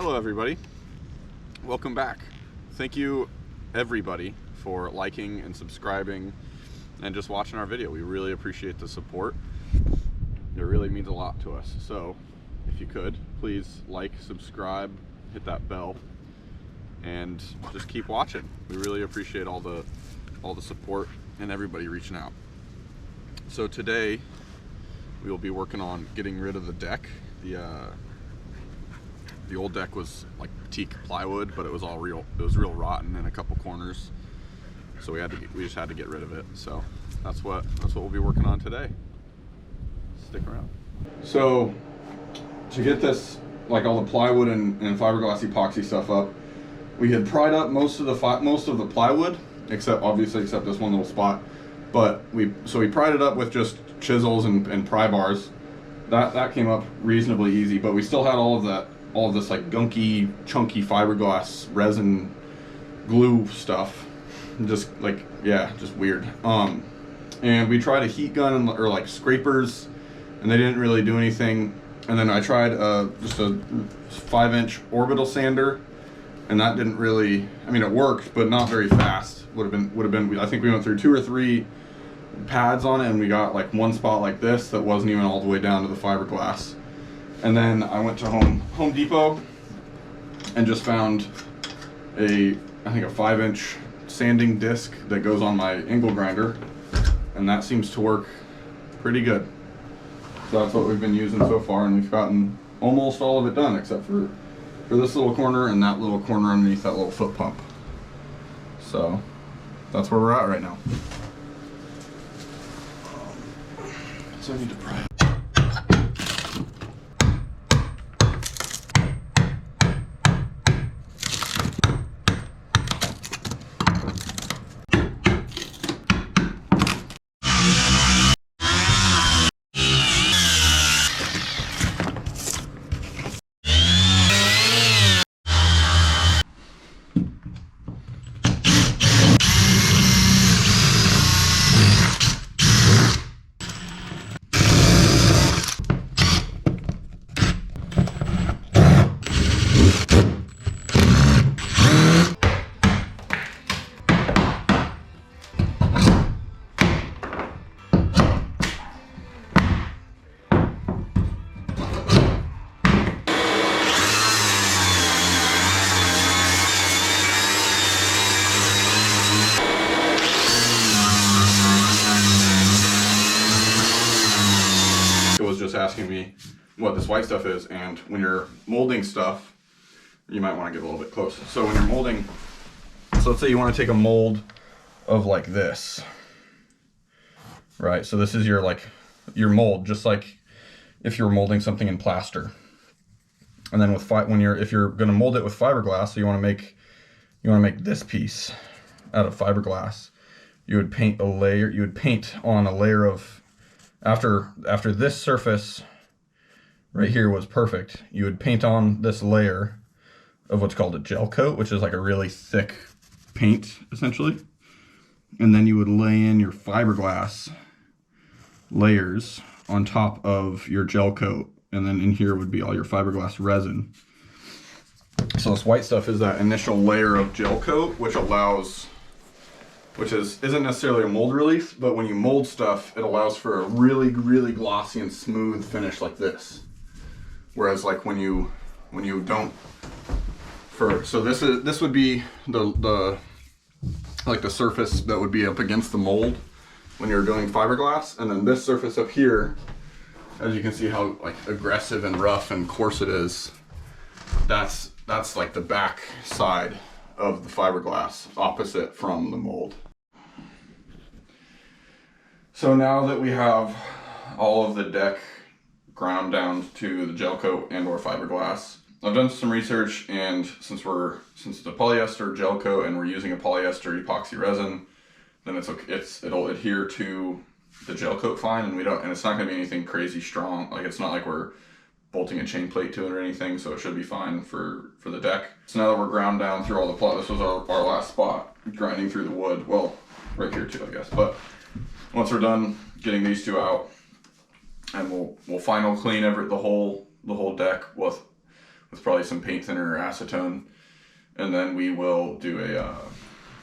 Hello everybody, welcome back. Thank you everybody for liking and subscribing and just watching our video. We really appreciate the support. It really means a lot to us. So if you could, please like, subscribe, hit that bell, and just keep watching. We really appreciate all the support and everybody reaching out. So today we will be working on getting rid of the deck. The old deck was like teak plywood, but it was real rotten in a couple corners. So we just had to get rid of it. So that's what we'll be working on today. Stick around. So to get this, like all the plywood and fiberglass epoxy stuff up, we had pried up most of the plywood, except this one little spot. But we pried it up with just chisels and pry bars. That came up reasonably easy, but we still had all of this like gunky, chunky fiberglass resin glue stuff. Just weird. And we tried a heat gun or like scrapers, and they didn't really do anything. And then I tried just a 5-inch orbital sander, and that didn't really, I mean, it worked, but not very fast. Would have been, I think we went through 2 or 3 pads on it, and we got like one spot like this that wasn't even all the way down to the fiberglass. And then I went to Home Depot and just found I think a 5-inch sanding disc that goes on my angle grinder, and that seems to work pretty good. So that's what we've been using so far, and we've gotten almost all of it done except for this little corner and that little corner underneath that little foot pump. So that's where we're at right now. So I need to pry it. Was just asking me what this white stuff is, and when you're molding stuff, you might want to get a little bit close. So when you're molding, so let's say you want to take a mold of like this, right? So this is your mold, just like if you're molding something in plaster. And then if you're going to mold it with fiberglass, so you want to make this piece out of fiberglass, you would paint on a layer of, after this surface right here was perfect, you would paint on this layer of what's called a gel coat, which is like a really thick paint essentially. And then you would lay in your fiberglass layers on top of your gel coat, and then in here would be all your fiberglass resin. So this white stuff is that initial layer of gel coat, which isn't necessarily a mold release, but when you mold stuff, it allows for a really, really glossy and smooth finish like this. Whereas like when you don't, so this would be the surface that would be up against the mold when you're doing fiberglass, and then this surface up here, as you can see how like aggressive and rough and coarse it is, that's like the back side of the fiberglass, opposite from the mold. So now that we have all of the deck ground down to the gel coat and or fiberglass, I've done some research, and since it's a polyester gel coat and we're using a polyester epoxy resin, then it'll adhere to the gel coat fine, and it's not going to be anything crazy strong. Like, it's not like we're bolting a chain plate to it or anything, so it should be fine for the deck. So now that we're ground down through all the plot, this was our last spot, grinding through the wood. Well, right here too, I guess. But once we're done getting these two out, and we'll final clean the whole deck with with probably some paint thinner or acetone, and then we will do a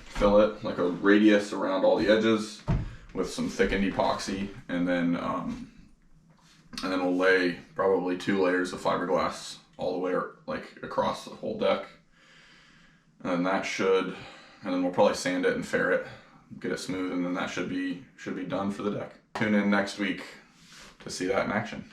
fillet, like a radius around all the edges with some thickened epoxy, and then we'll lay probably 2 layers of fiberglass all the way like across the whole deck, and then we'll probably sand it and fair it, get it smooth, and then that should be done for the deck. Tune in next week to see that in action.